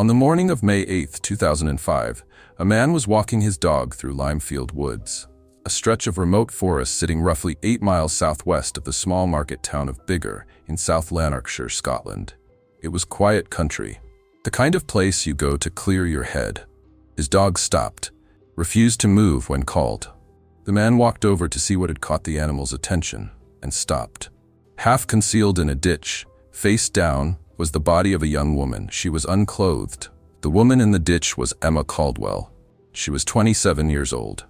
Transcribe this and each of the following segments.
On the morning of May 8, 2005, a man was walking his dog through Limefield Woods, a stretch of remote forest sitting roughly 8 miles southwest of the small market town of Biggar in South Lanarkshire, Scotland. It was quiet country, the kind of place you go to clear your head. His dog stopped, refused to move when called. The man walked over to see what had caught the animal's attention, and stopped. Half concealed in a ditch, face down, was the body of a young woman. She was unclothed. The woman in the ditch was Emma Caldwell. She was 27 years old.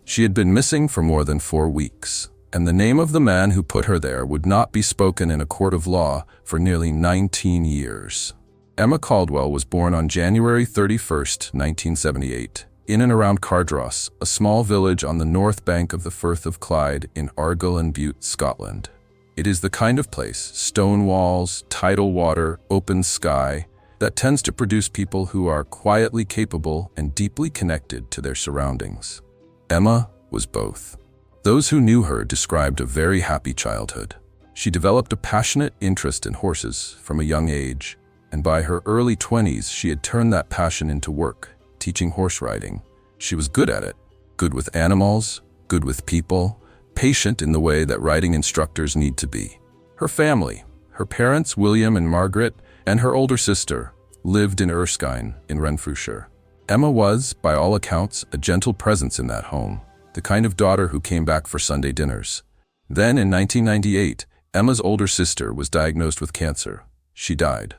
She had been missing for more than 4 weeks, and the name of the man who put her there would not be spoken in a court of law for nearly 19 years. Emma Caldwell was born on January 31, 1978, in and around Cardross, a small village on the north bank of the Firth of Clyde in Argyll and Bute, Scotland. It is the kind of place, stone walls, tidal water, open sky, that tends to produce people who are quietly capable and deeply connected to their surroundings. Emma was both. Those who knew her described a very happy childhood. She developed a passionate interest in horses from a young age, and by her early 20s she had turned that passion into work, teaching horse riding. She was good at it, good with animals, good with people, patient in the way that riding instructors need to be. Her family, her parents William and Margaret, and her older sister, lived in Erskine in Renfrewshire. Emma was, by all accounts, a gentle presence in that home, the kind of daughter who came back for Sunday dinners. Then in 1998, Emma's older sister was diagnosed with cancer. She died.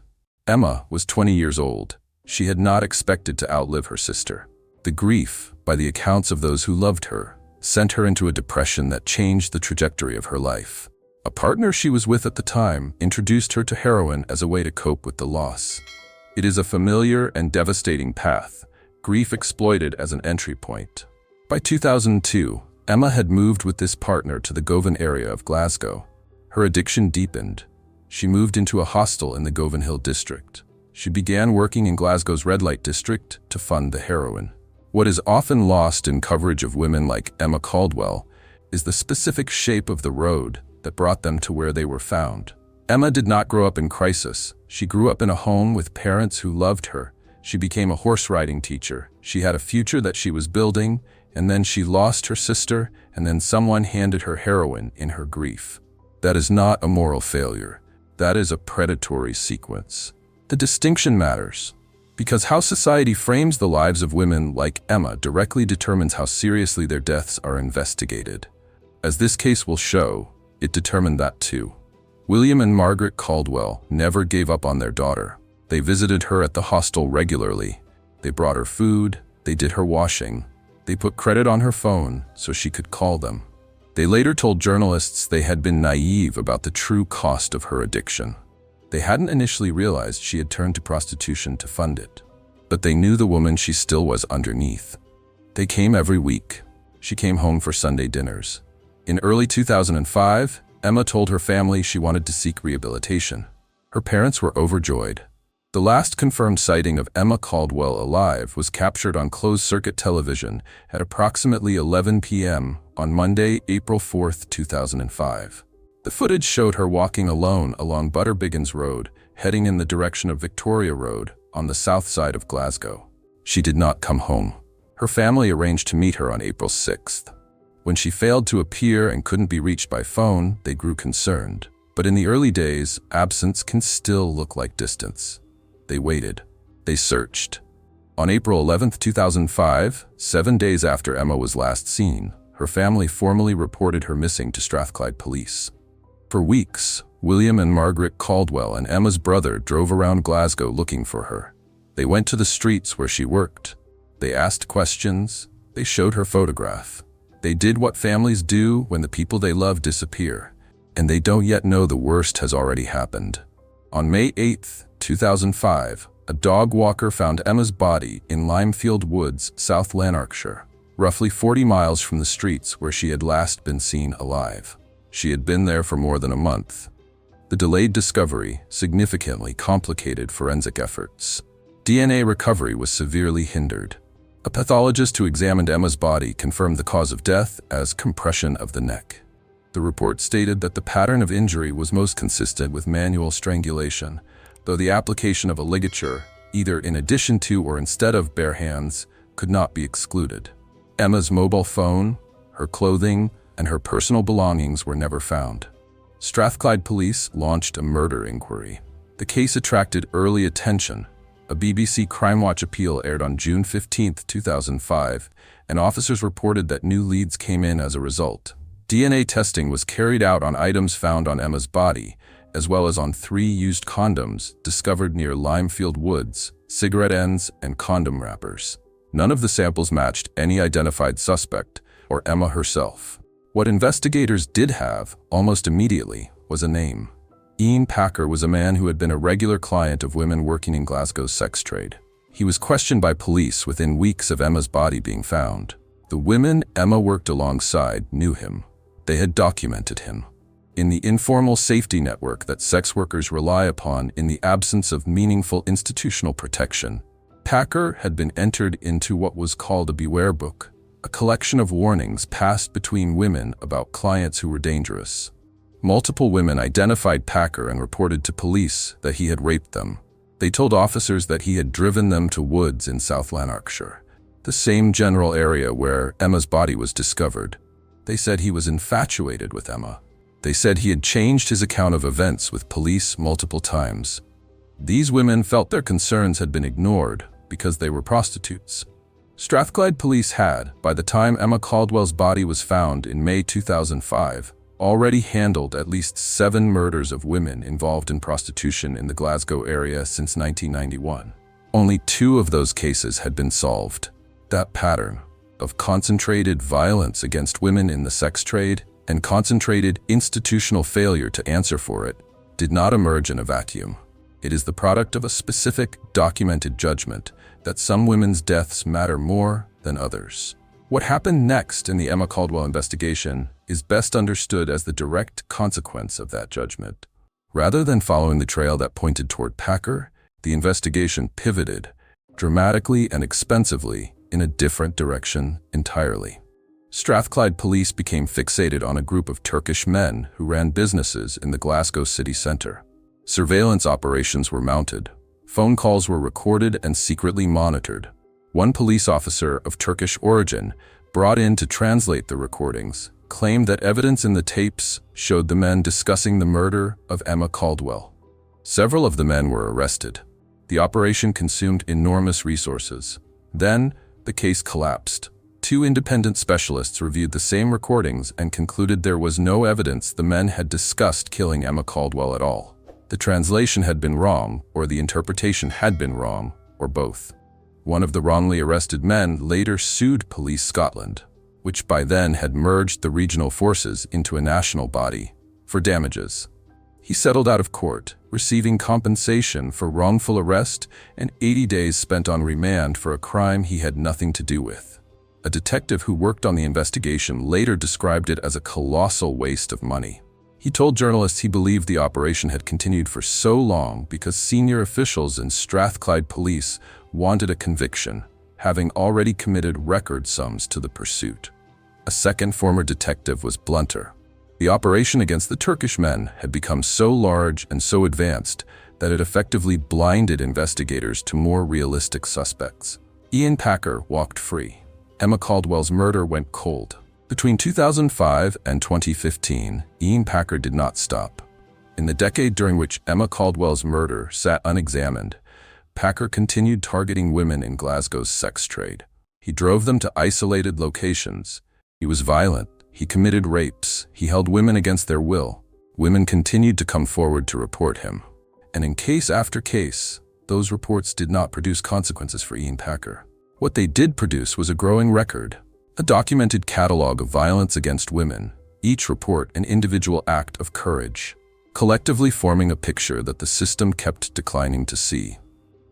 Emma was 20 years old. She had not expected to outlive her sister. The grief, by the accounts of those who loved her, sent her into a depression that changed the trajectory of her life. A partner she was with at the time introduced her to heroin as a way to cope with the loss. It is a familiar and devastating path, grief exploited as an entry point. By 2002, Emma had moved with this partner to the Govan area of Glasgow. Her addiction deepened. She moved into a hostel in the Govan Hill district. She began working in Glasgow's red light district to fund the heroin. What is often lost in coverage of women like Emma Caldwell is the specific shape of the road that brought them to where they were found. Emma did not grow up in crisis. She grew up in a home with parents who loved her. She became a horse riding teacher. She had a future that she was building, and then she lost her sister, and then someone handed her heroin in her grief. That is not a moral failure. That is a predatory sequence. The distinction matters, because how society frames the lives of women like Emma directly determines how seriously their deaths are investigated. As this case will show, it determined that too. William and Margaret Caldwell never gave up on their daughter. They visited her at the hostel regularly. They brought her food, they did her washing, they put credit on her phone so she could call them. They later told journalists they had been naive about the true cost of her addiction. They hadn't initially realized she had turned to prostitution to fund it. But they knew the woman she still was underneath. They came every week. She came home for Sunday dinners. In early 2005, Emma told her family she wanted to seek rehabilitation. Her parents were overjoyed. The last confirmed sighting of Emma Caldwell alive was captured on closed-circuit television at approximately 11 p.m. on Monday, April 4, 2005. The footage showed her walking alone along Butterbiggins Road, heading in the direction of Victoria Road on the south side of Glasgow. She did not come home. Her family arranged to meet her on April 6th. When she failed to appear and couldn't be reached by phone, they grew concerned. But in the early days, absence can still look like distance. They waited. They searched. On April 11, 2005, 7 days after Emma was last seen, her family formally reported her missing to Strathclyde police. For weeks, William and Margaret Caldwell and Emma's brother drove around Glasgow looking for her. They went to the streets where she worked. They asked questions. They showed her photograph. They did what families do when the people they love disappear, and they don't yet know the worst has already happened. On May 8, 2005, a dog walker found Emma's body in Limefield Woods, South Lanarkshire, roughly 40 miles from the streets where she had last been seen alive. She had been there for more than a month. The delayed discovery significantly complicated forensic efforts. DNA recovery was severely hindered. A pathologist who examined Emma's body confirmed the cause of death as compression of the neck. The report stated that the pattern of injury was most consistent with manual strangulation, though the application of a ligature either in addition to or instead of bare hands, could not be excluded. Emma's mobile phone, her clothing, and her personal belongings were never found. Strathclyde police launched a murder inquiry. The case attracted early attention. A BBC Crime Watch appeal aired on June 15, 2005, and officers reported that new leads came in as a result. DNA testing was carried out on items found on Emma's body, as well as on 3 used condoms discovered near Limefield Woods, cigarette ends, and condom wrappers. None of the samples matched any identified suspect or Emma herself. What investigators did have, almost immediately, was a name. Ian Packer was a man who had been a regular client of women working in Glasgow's sex trade. He was questioned by police within weeks of Emma's body being found. The women Emma worked alongside knew him. They had documented him. In the informal safety network that sex workers rely upon in the absence of meaningful institutional protection, Packer had been entered into what was called a beware book, a collection of warnings passed between women about clients who were dangerous. Multiple women identified Packer and reported to police that he had raped them. They told officers that he had driven them to woods in South Lanarkshire, the same general area where Emma's body was discovered. They said he was infatuated with Emma. They said he had changed his account of events with police multiple times. These women felt their concerns had been ignored because they were prostitutes. Strathclyde police had, by the time Emma Caldwell's body was found in May 2005, already handled at least 7 murders of women involved in prostitution in the Glasgow area since 1991. Only 2 of those cases had been solved. That pattern of concentrated violence against women in the sex trade and concentrated institutional failure to answer for it did not emerge in a vacuum. It is the product of a specific, documented judgment that some women's deaths matter more than others. What happened next in the Emma Caldwell investigation is best understood as the direct consequence of that judgment. Rather than following the trail that pointed toward Packer, the investigation pivoted, dramatically and expensively, in a different direction entirely. Strathclyde police became fixated on a group of Turkish men who ran businesses in the Glasgow city centre. Surveillance operations were mounted. Phone calls were recorded and secretly monitored. One police officer of Turkish origin, brought in to translate the recordings, claimed that evidence in the tapes showed the men discussing the murder of Emma Caldwell. Several of the men were arrested. The operation consumed enormous resources. Then, the case collapsed. 2 independent specialists reviewed the same recordings and concluded there was no evidence the men had discussed killing Emma Caldwell at all. The translation had been wrong, or the interpretation had been wrong, or both. One of the wrongly arrested men later sued Police Scotland, which by then had merged the regional forces into a national body, for damages. He settled out of court, receiving compensation for wrongful arrest and 80 days spent on remand for a crime he had nothing to do with. A detective who worked on the investigation later described it as a colossal waste of money. He told journalists he believed the operation had continued for so long because senior officials in Strathclyde police wanted a conviction, having already committed record sums to the pursuit. A second former detective was blunter. The operation against the Turkish men had become so large and so advanced that it effectively blinded investigators to more realistic suspects. Ian Packer walked free. Emma Caldwell's murder went cold. Between 2005 and 2015, Ian Packer did not stop. In the decade during which Emma Caldwell's murder sat unexamined, Packer continued targeting women in Glasgow's sex trade. He drove them to isolated locations. He was violent. He committed rapes. He held women against their will. Women continued to come forward to report him. And in case after case, those reports did not produce consequences for Ian Packer. What they did produce was a growing record, a documented catalog of violence against women, each report an individual act of courage, collectively forming a picture that the system kept declining to see.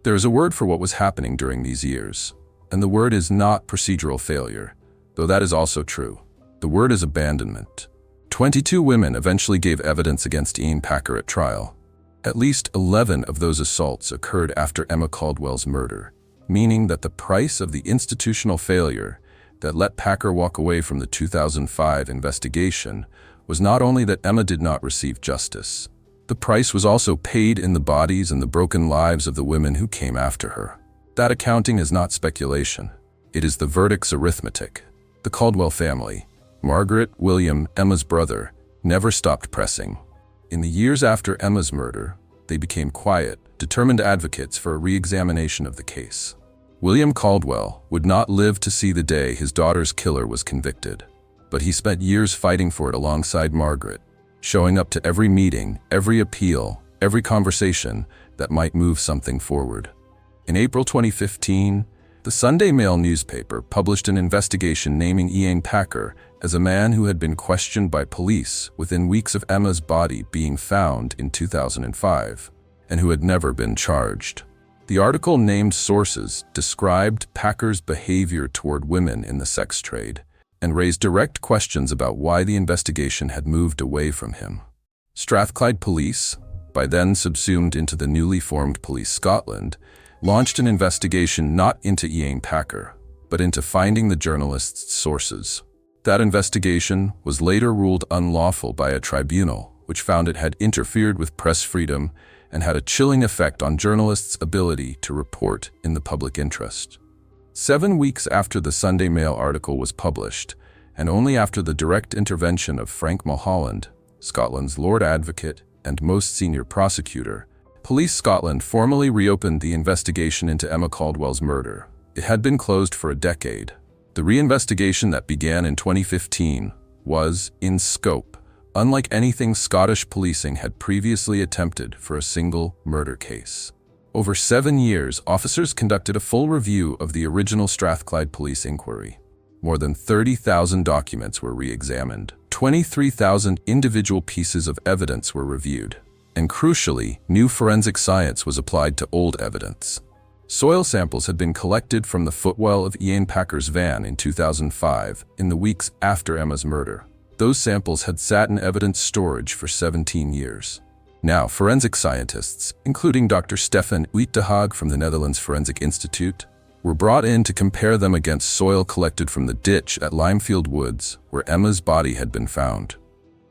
There is a word for what was happening during these years, and the word is not procedural failure, though that is also true. The word is abandonment. 22 women eventually gave evidence against Ian Packer at trial. At least 11 of those assaults occurred after Emma Caldwell's murder, meaning that the price of the institutional failure that let Packer walk away from the 2005 investigation was not only that Emma did not receive justice, The price was also paid in the bodies and the broken lives of the women who came after her. That accounting is not speculation. It is the verdict's arithmetic. The Caldwell family, Margaret, William, Emma's brother, never stopped pressing. In the years after Emma's murder, they became quiet, determined advocates for a re-examination of the case. William Caldwell would not live to see the day his daughter's killer was convicted, but he spent years fighting for it alongside Margaret, showing up to every meeting, every appeal, every conversation that might move something forward. In April 2015, the Sunday Mail newspaper published an investigation naming Ian Packer as a man who had been questioned by police within weeks of Emma's body being found in 2005, and who had never been charged. The article named sources, described Packer's behavior toward women in the sex trade, and raised direct questions about why the investigation had moved away from him. Strathclyde Police, by then subsumed into the newly formed Police Scotland, launched an investigation not into Ian Packer, but into finding the journalist's sources. That investigation was later ruled unlawful by a tribunal, which found it had interfered with press freedom and had a chilling effect on journalists' ability to report in the public interest. 7 weeks after the Sunday Mail article was published, and only after the direct intervention of Frank Mulholland, Scotland's Lord Advocate and most senior prosecutor, Police Scotland formally reopened the investigation into Emma Caldwell's murder. It had been closed for a decade. The reinvestigation that began in 2015 was, in scope, unlike anything Scottish policing had previously attempted for a single murder case. Over 7 years, officers conducted a full review of the original Strathclyde police inquiry. More than 30,000 documents were re-examined. 23,000 individual pieces of evidence were reviewed. And crucially, new forensic science was applied to old evidence. Soil samples had been collected from the footwell of Ian Packer's van in 2005, in the weeks after Emma's murder. Those samples had sat in evidence storage for 17 years. Now, forensic scientists, including Dr. Stefan Uitdehaag from the Netherlands Forensic Institute, were brought in to compare them against soil collected from the ditch at Limefield Woods, where Emma's body had been found.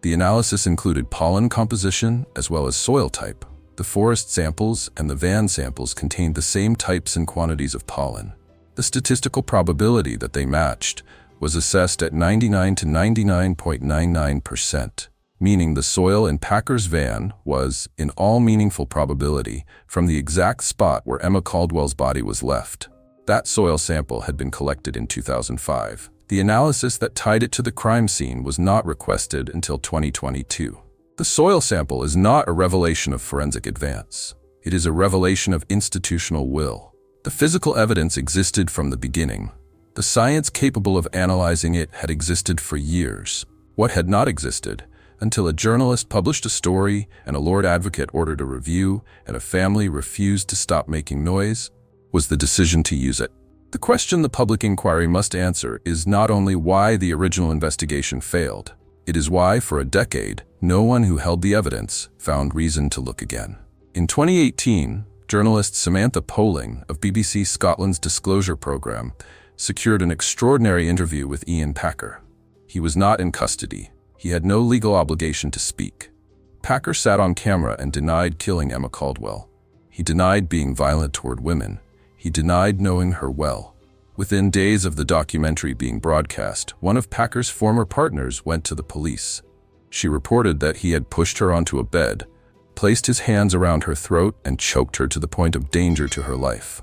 The analysis included pollen composition as well as soil type. The forest samples and the van samples contained the same types and quantities of pollen. The statistical probability that they matched was assessed at 99 to 99.99%, meaning the soil in Packer's van was, in all meaningful probability, from the exact spot where Emma Caldwell's body was left. That soil sample had been collected in 2005. The analysis that tied it to the crime scene was not requested until 2022. The soil sample is not a revelation of forensic advance. It is a revelation of institutional will. The physical evidence existed from the beginning. The science capable of analyzing it had existed for years. What had not existed, until a journalist published a story and a Lord Advocate ordered a review and a family refused to stop making noise, was the decision to use it. The question the public inquiry must answer is not only why the original investigation failed, it is why, for a decade, no one who held the evidence found reason to look again. In 2018, journalist Samantha Poling of BBC Scotland's Disclosure Programme secured an extraordinary interview with Ian Packer. He was not in custody. He had no legal obligation to speak. Packer sat on camera and denied killing Emma Caldwell. He denied being violent toward women. He denied knowing her well. Within days of the documentary being broadcast, one of Packer's former partners went to the police. She reported that he had pushed her onto a bed, placed his hands around her throat, and choked her to the point of danger to her life.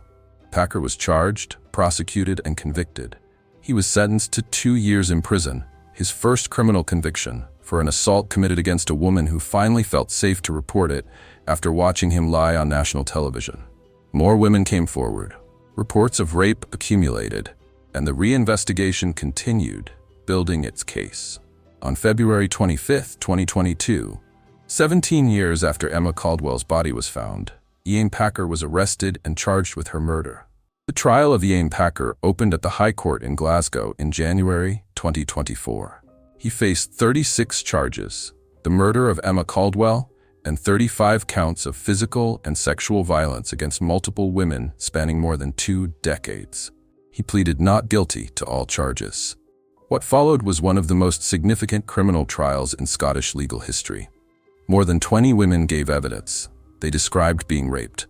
Packer was charged, prosecuted, and convicted. He was sentenced to 2 years in prison, his first criminal conviction, for an assault committed against a woman who finally felt safe to report it after watching him lie on national television. More women came forward. Reports of rape accumulated, and the reinvestigation continued, building its case. On February 25, 2022, 17 years after Emma Caldwell's body was found, Ian Packer was arrested and charged with her murder. The trial of Ian Packer opened at the High Court in Glasgow in January 2024. He faced 36 charges: the murder of Emma Caldwell, and 35 counts of physical and sexual violence against multiple women spanning more than 2 decades. He pleaded not guilty to all charges. What followed was one of the most significant criminal trials in Scottish legal history. More than 20 women gave evidence. They described being raped,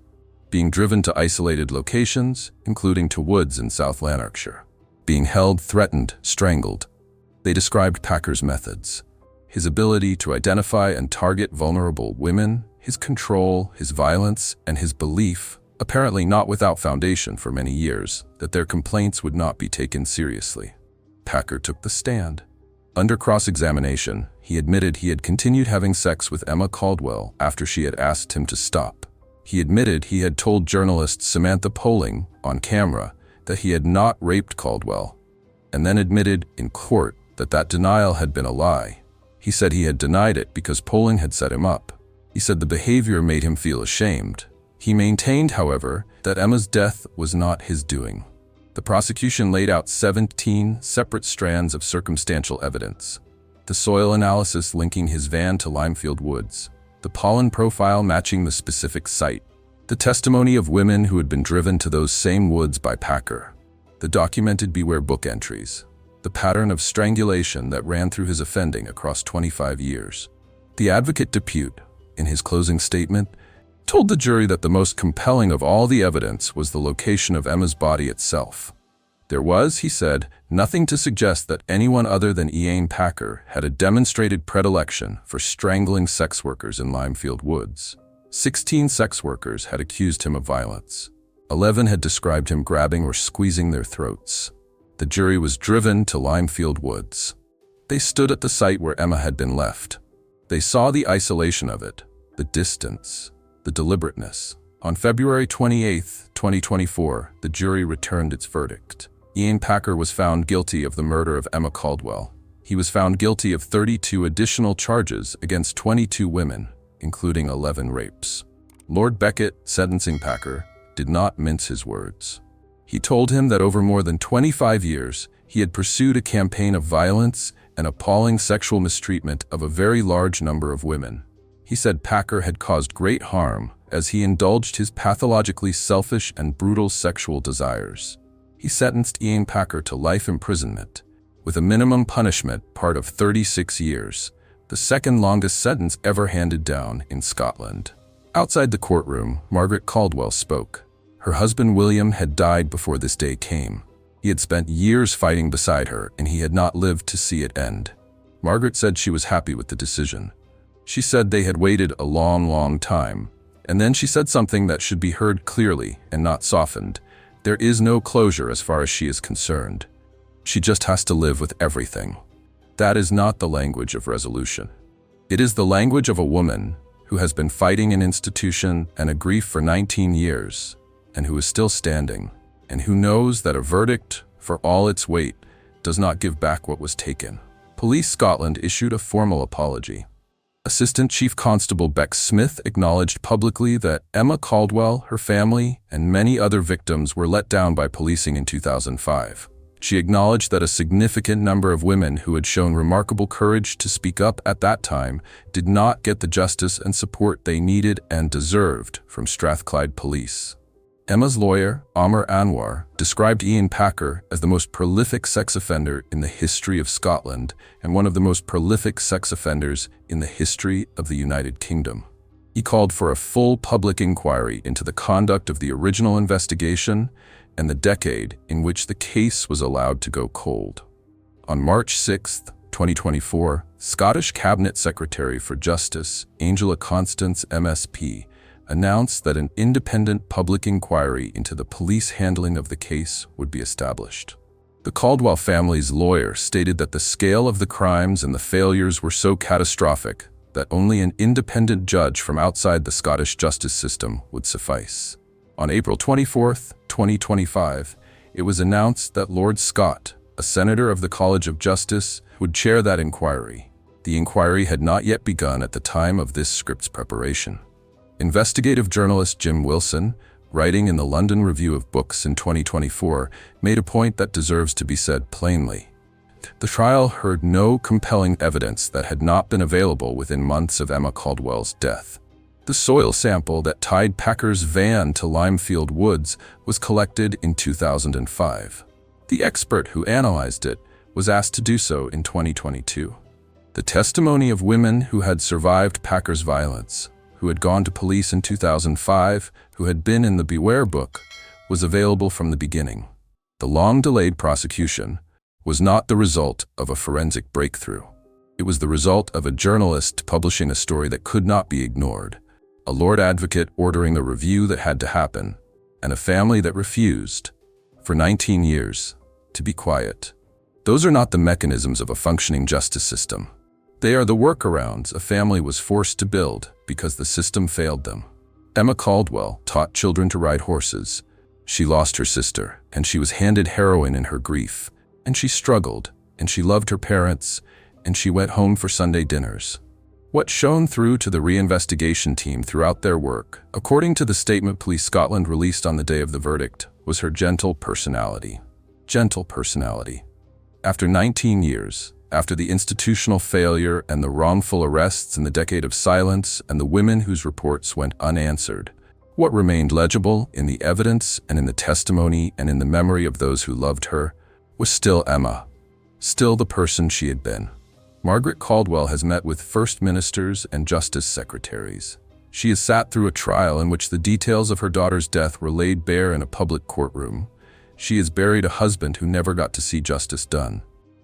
being driven to isolated locations, including to woods in South Lanarkshire, being held, threatened, strangled. They described Packer's methods, his ability to identify and target vulnerable women, his control, his violence, and his belief, apparently not without foundation for many years, that their complaints would not be taken seriously. Packer took the stand. Under cross-examination, he admitted he had continued having sex with Emma Caldwell after she had asked him to stop. He admitted he had told journalist Samantha Poling on camera that he had not raped Caldwell, and then admitted in court that that denial had been a lie. He said he had denied it because Poling had set him up. He said the behavior made him feel ashamed. He maintained, however, that Emma's death was not his doing. The prosecution laid out 17 separate strands of circumstantial evidence: the soil analysis linking his van to Limefield Woods, the pollen profile matching the specific site, the testimony of women who had been driven to those same woods by Packer, the documented Beware book entries, the pattern of strangulation that ran through his offending across 25 years. The advocate Depute, in his closing statement, told the jury that the most compelling of all the evidence was the location of Emma's body itself. There was, he said, nothing to suggest that anyone other than Ian Packer had a demonstrated predilection for strangling sex workers in Limefield Woods. 16 sex workers had accused him of violence. 11 had described him grabbing or squeezing their throats. The jury was driven to Limefield Woods. They stood at the site where Emma had been left. They saw the isolation of it, the distance, the deliberateness. On February 28, 2024, the jury returned its verdict. Ian Packer was found guilty of the murder of Emma Caldwell. He was found guilty of 32 additional charges against 22 women, including 11 rapes. Lord Beckett, sentencing Packer, did not mince his words. He told him that over more than 25 years, he had pursued a campaign of violence and appalling sexual mistreatment of a very large number of women. He said Packer had caused great harm as he indulged his pathologically selfish and brutal sexual desires. He sentenced Ian Packer to life imprisonment, with a minimum punishment part of 36 years, the second longest sentence ever handed down in Scotland. Outside the courtroom, Margaret Caldwell spoke. Her husband William had died before this day came. He had spent years fighting beside her, and he had not lived to see it end. Margaret said she was happy with the decision. She said they had waited a long, long time, and then she said something that should be heard clearly and not softened. There is no closure as far as she is concerned. She just has to live with everything. That is not the language of resolution. It is the language of a woman who has been fighting an institution and a grief for 19 years, and who is still standing, and who knows that a verdict, for all its weight, does not give back what was taken. Police Scotland issued a formal apology. Assistant Chief Constable Beck Smith acknowledged publicly that Emma Caldwell, her family, and many other victims were let down by policing in 2005. She acknowledged that a significant number of women who had shown remarkable courage to speak up at that time did not get the justice and support they needed and deserved from Strathclyde Police. Emma's lawyer, Amr Anwar, described Ian Packer as the most prolific sex offender in the history of Scotland and one of the most prolific sex offenders in the history of the United Kingdom. He called for a full public inquiry into the conduct of the original investigation and the decade in which the case was allowed to go cold. On March 6, 2024, Scottish Cabinet Secretary for Justice, Angela Constance MSP, announced that an independent public inquiry into the police handling of the case would be established. The Caldwell family's lawyer stated that the scale of the crimes and the failures were so catastrophic that only an independent judge from outside the Scottish justice system would suffice. On April 24, 2025, it was announced that Lord Scott, a senator of the College of Justice, would chair that inquiry. The inquiry had not yet begun at the time of this script's preparation. Investigative journalist Jim Wilson, writing in the London Review of Books in 2024, made a point that deserves to be said plainly. The trial heard no compelling evidence that had not been available within months of Emma Caldwell's death. The soil sample that tied Packer's van to Limefield Woods was collected in 2005. The expert who analyzed it was asked to do so in 2022. The testimony of women who had survived Packer's violence, who had gone to police in 2005, who had been in the Beware book, was available from the beginning. The long-delayed prosecution was not the result of a forensic breakthrough. It was the result of a journalist publishing a story that could not be ignored, a Lord Advocate ordering a review that had to happen, and a family that refused, for 19 years, to be quiet. Those are not the mechanisms of a functioning justice system. They are the workarounds a family was forced to build because the system failed them. Emma Caldwell taught children to ride horses. She lost her sister, and she was handed heroin in her grief, and she struggled, and she loved her parents, and she went home for Sunday dinners. What shone through to the reinvestigation team throughout their work, according to the statement Police Scotland released on the day of the verdict, was her gentle personality. Gentle personality. After 19 years, after the institutional failure and the wrongful arrests and the decade of silence and the women whose reports went unanswered, what remained legible in the evidence and in the testimony and in the memory of those who loved her was still Emma, still the person she had been. Margaret Caldwell has met with first ministers and justice secretaries. She has sat through a trial in which the details of her daughter's death were laid bare in a public courtroom. She has buried a husband who never got to see justice done.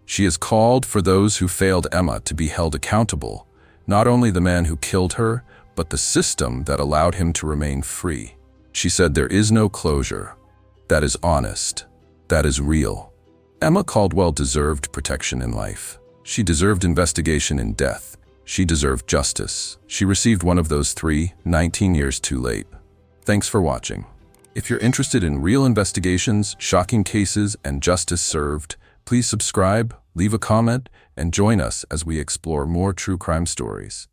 She has called for those who failed Emma to be held accountable, not only the man who killed her, but the system that allowed him to remain free. She said there is no closure. That is honest. That is real. Emma Caldwell deserved protection in life. She deserved investigation in death. She deserved justice. She received one of those 19 years too late. Thanks for watching. If you're interested in real investigations, shocking cases, and justice served, please subscribe, leave a comment, and join us as we explore more true crime stories.